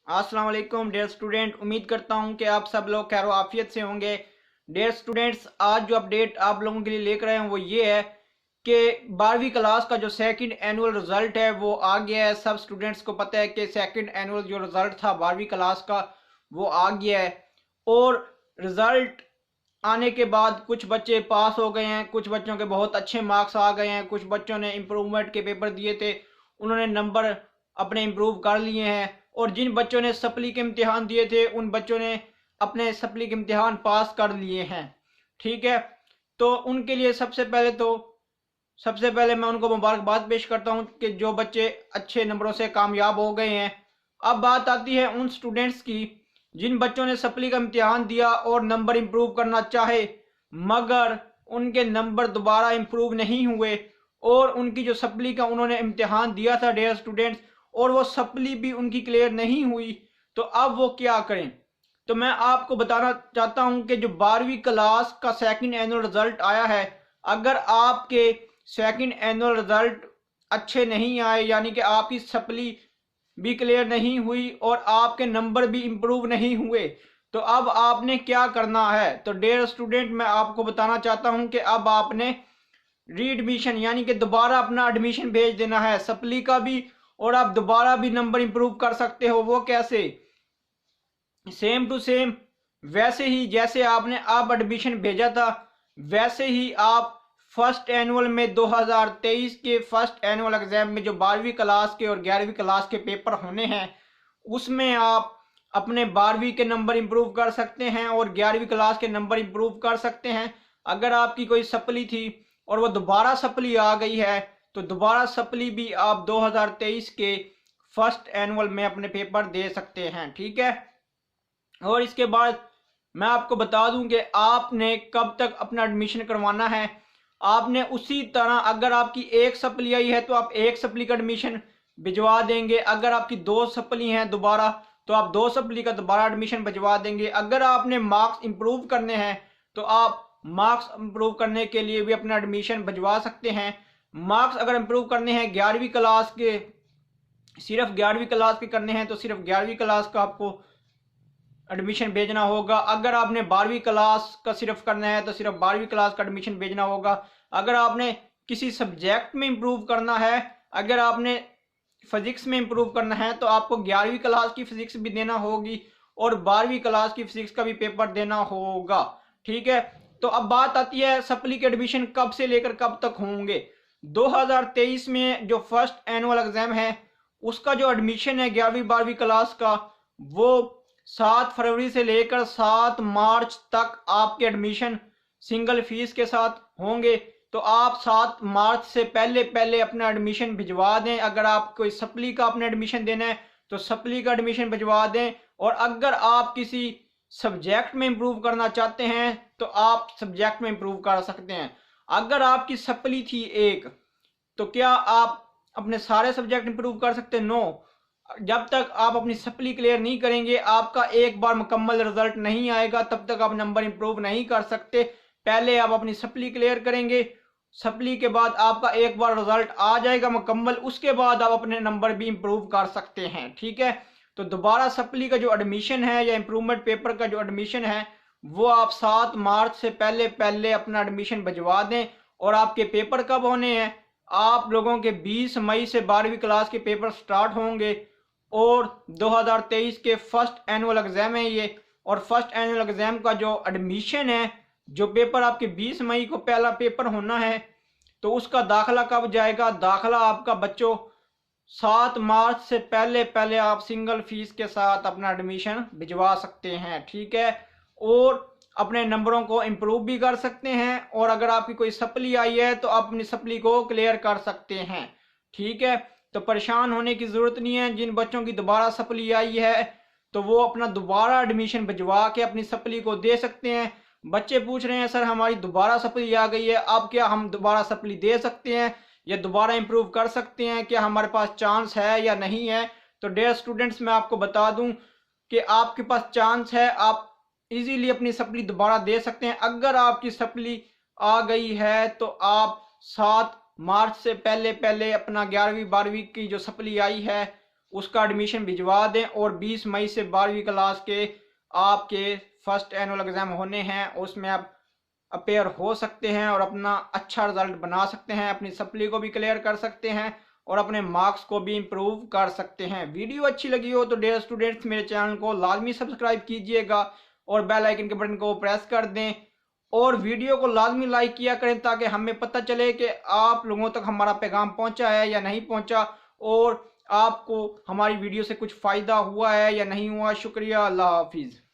अस्सलाम वालेकुम dear student, उम्मीद करता हूं कि आप सब लोग खैर आफियत से होंगे। डियर स्टूडेंट्स, आज जो अपडेट आप लोगों के लिए लेकर आए हैं वो ये है कि 12वीं क्लास का जो सेकंड एनुअल रिजल्ट है वो आ गया है। सब स्टूडेंट्स को पता है कि सेकंड एनुअल जो रिजल्ट था 12वीं क्लास का वो आ गया है। और रिजल्ट आने के बाद कुछ बच्चे पास हो गए हैं, कुछ बच्चों के बहुत अच्छे मार्क्स आ गए हैं, कुछ बच्चों ने इम्प्रूवमेंट के पेपर दिए थे, उन्होंने नंबर अपने इम्प्रूव कर लिए हैं। और जिन बच्चों ने सप्ली के इम्तिहान दिए थे उन बच्चों ने अपने सप्ली के इम्तिहान पास कर लिए हैं। ठीक है, तो उनके लिए सबसे पहले मैं उनको मुबारकबाद पेश करता हूं कि जो बच्चे अच्छे नंबरों से कामयाब हो गए हैं। अब बात आती है उन स्टूडेंट्स की जिन बच्चों ने सप्ली का इम्तिहान दिया और नंबर इम्प्रूव करना चाहे मगर उनके नंबर दोबारा इम्प्रूव नहीं हुए और उनकी जो सप्ली का उन्होंने इम्तिहान दिया था डियर स्टूडेंट्स, और वो सप्ली भी उनकी क्लियर नहीं हुई, तो अब वो क्या करें। तो मैं आपको बताना चाहता हूं कि जो 12वीं क्लास का सेकंड एनुअल रिजल्ट आया है, अगर आपके सेकंड एनुअल रिजल्ट अच्छे नहीं आए यानी कि आपकी सप्ली भी क्लियर नहीं हुई और आपके नंबर भी इम्प्रूव नहीं हुए, तो अब आपने क्या करना है। तो डियर स्टूडेंट, मैं आपको बताना चाहता हूं कि अब आपने रीएडमिशन यानी कि दोबारा अपना एडमिशन भेज देना है सप्ली का भी, और आप दोबारा भी नंबर इंप्रूव कर सकते हो। वो कैसे? सेम टू सेम वैसे ही जैसे आपने अब एडमिशन भेजा था वैसे ही आप फर्स्ट एनुअल में 2023 के फर्स्ट एनुअल एग्जाम में जो 12वीं क्लास के और 11वीं क्लास के पेपर होने हैं उसमें आप अपने 12वीं के नंबर इंप्रूव कर सकते हैं और 11वीं क्लास के नंबर इंप्रूव कर सकते हैं। अगर आपकी कोई सप्ली थी और वो दोबारा सप्ली आ गई है तो दोबारा सप्ली भी आप 2023 के फर्स्ट एनुअल में अपने पेपर दे सकते हैं। ठीक है, और इसके बाद मैं आपको बता दूं कि आपने कब तक अपना एडमिशन करवाना है। आपने उसी तरह, अगर आपकी एक सप्ली आई है तो आप एक सप्ली का एडमिशन भिजवा देंगे, अगर आपकी दो सप्ली हैं दोबारा तो आप दो सप्ली का दोबारा एडमिशन भिजवा देंगे। अगर आपने मार्क्स इंप्रूव करने हैं तो आप मार्क्स इंप्रूव करने के लिए भी अपना एडमिशन भिजवा सकते हैं। मार्क्स अगर इंप्रूव करने हैं 11वीं क्लास के, सिर्फ 11वीं क्लास के करने हैं तो सिर्फ 11वीं क्लास का आपको एडमिशन भेजना होगा। अगर आपने 12वीं क्लास का सिर्फ करना है तो सिर्फ 12वीं क्लास का एडमिशन भेजना होगा। अगर आपने किसी सब्जेक्ट में इंप्रूव करना है, अगर आपने फिजिक्स में इंप्रूव करना है तो आपको 11वीं क्लास की फिजिक्स भी देना होगी और 12वीं क्लास की फिजिक्स का भी पेपर देना होगा। ठीक है, तो अब बात आती है सप्ली के एडमिशन कब से लेकर कब तक होंगे। 2023 में जो फर्स्ट एनुअल एग्जाम है उसका जो एडमिशन है 11वीं 12वीं क्लास का वो 7 फरवरी से लेकर 7 मार्च तक आपके एडमिशन सिंगल फीस के साथ होंगे। तो आप 7 मार्च से पहले पहले अपना एडमिशन भिजवा दें। अगर आप कोई सप्ली का अपना एडमिशन देना है तो सप्ली का एडमिशन भिजवा दें, और अगर आप किसी सब्जेक्ट में इंप्रूव करना चाहते हैं तो आप सब्जेक्ट में इंप्रूव कर सकते हैं। अगर आपकी सप्ली थी एक, तो क्या आप अपने सारे सब्जेक्ट इंप्रूव कर सकते हैं? नो। जब तक आप अपनी सप्ली क्लियर नहीं करेंगे आपका एक बार मुकम्मल रिजल्ट नहीं आएगा, तब तक आप नंबर इंप्रूव नहीं कर सकते। पहले आप अपनी सप्ली क्लियर करेंगे, सप्ली के बाद आपका एक बार रिजल्ट आ जाएगा मुकम्मल, उसके बाद आप अपने नंबर भी इंप्रूव कर सकते हैं। ठीक है, तो दोबारा सप्ली का जो एडमिशन है या इंप्रूवमेंट पेपर का जो एडमिशन है वो आप 7 मार्च से पहले पहले अपना एडमिशन भिजवा दें। और आपके पेपर कब होने हैं? आप लोगों के 20 मई से 12वीं क्लास के पेपर स्टार्ट होंगे और 2023 के फर्स्ट एनुअल एग्जाम है ये। और फर्स्ट एनुअल एग्जाम का जो एडमिशन है, जो पेपर आपके 20 मई को पहला पेपर होना है, तो उसका दाखला कब जाएगा? दाखला आपका बच्चों 7 मार्च से पहले पहले आप सिंगल फीस के साथ अपना एडमिशन भिजवा सकते हैं। ठीक है, और अपने नंबरों को इम्प्रूव भी कर सकते हैं, और अगर आपकी कोई सप्ली आई है तो आप अपनी सप्ली को क्लियर कर सकते हैं। ठीक है, तो परेशान होने की ज़रूरत नहीं है। जिन बच्चों की दोबारा सप्ली आई है तो वो अपना दोबारा एडमिशन भिजवा के अपनी सप्ली को दे सकते हैं। बच्चे पूछ रहे हैं सर हमारी दोबारा सप्ली आ गई है, अब क्या हम दोबारा सप्ली दे सकते हैं या दोबारा इंप्रूव कर सकते हैं, क्या हमारे पास चांस है या नहीं है? तो डियर स्टूडेंट्स, मैं आपको बता दूं कि आपके पास चांस है, आप इजीली अपनी सप्ली दोबारा दे सकते हैं। अगर आपकी सप्ली आ गई है तो आप 7 मार्च से पहले पहले अपना 11वीं 12वीं की जो सप्ली आई है उसका एडमिशन भिजवा दें। और 20 मई से 12वीं क्लास के आपके फर्स्ट एनुअल एग्ज़ाम होने हैं, उसमें आप अपेयर हो सकते हैं और अपना अच्छा रिजल्ट बना सकते हैं, अपनी सप्ली को भी क्लियर कर सकते हैं और अपने मार्क्स को भी इम्प्रूव कर सकते हैं। वीडियो अच्छी लगी हो तो डियर स्टूडेंट्स मेरे चैनल को लाजमी सब्सक्राइब कीजिएगा और बेल आइकन के बटन को प्रेस कर दें और वीडियो को लाजमी लाइक किया करें ताकि हमें पता चले कि आप लोगों तक हमारा पैगाम पहुंचा है या नहीं पहुंचा और आपको हमारी वीडियो से कुछ फ़ायदा हुआ है या नहीं हुआ। शुक्रिया, अल्लाह हाफिज़।